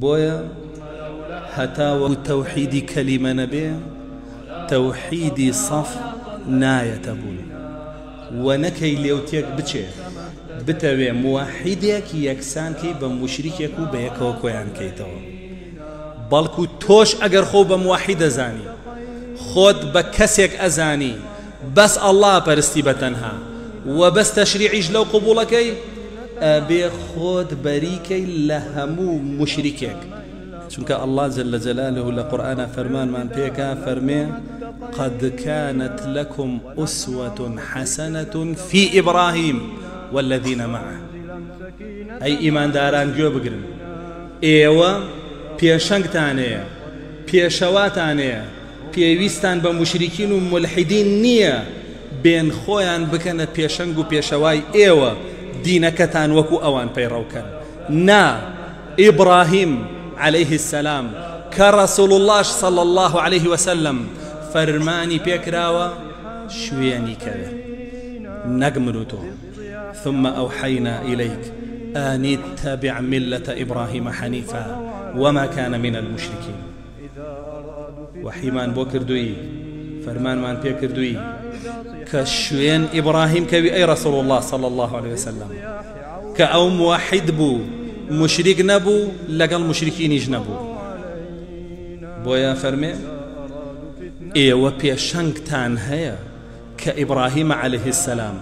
بويا هتا وتوحيدي كلمة نبي توحيدي صف ناية تبون ونكي ليوتيك بچه بتوي موحدك يكسان كي بمشركك وبيكو كويان كيتو بلكو توش اگر خو بموحد زاني خود بكسيك ازاني بس الله برستي بتنها وبس تشريعيش لو قبولكي ابي خود بريكي لهمو مشركك چونك الله جل جلاله لقرآن فرمان من بيكا فرمي قد كانت لكم أسوة حسنة في إبراهيم والذين معه أي إيمان داران جو بقرن إيوة بيشنگتانية بيشواتانية بيويستان بمشركين وملحدين نية بين خويان بكنت بيشنگ و بيشواي إيوة دينكتان وكو أوان بيروكن نا إبراهيم عليه السلام كرسول الله صلى الله عليه وسلم فرماني بيكراوا شوياني كذا نقمنتو ثم أوحينا إليك أن اتبع ملة إبراهيم حنيفا وما كان من المشركين وحيمان بوكر دوي فرمان من بيكر دوي كشوين إبراهيم كبي أي رسول الله صلى الله عليه وسلم كأو موحد بو مشرك نبو لقل مشركين يجنبو بويا فرمي ايوه بيشنگتان هيا كإبراهيم عليه السلام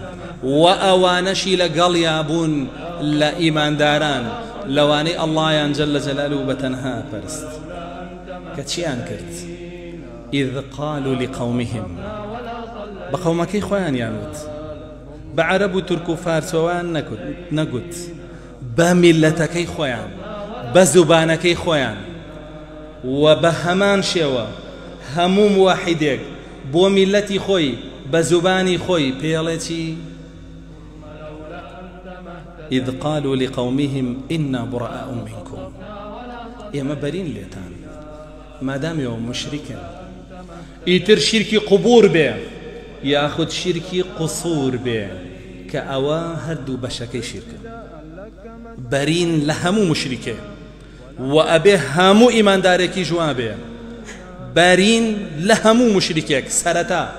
وأوانشي لقل يابون لا إيمان داران لواني الله ينجل جلاله بتنها برست كتشيان كرت إذ قالوا لقومهم بقومكي خوان يانوت بعرب تركو فارسوان نقد بملتكي خوان بزبانكي خوان وبهمان شوا هموم واحدك بو ملتي خوي بزباني خوي بيالتي إذ قالوا لقومهم إنا براء منكم يا مبرين ليتان ما دام يوم مشركا يتر شركي قبور به ياخذ شركي قصور به كأوا هردو بشكي شركه برين لهمو مشركه وأبي همو إيمان داركي جوابه برين لهمو مشركك سرتا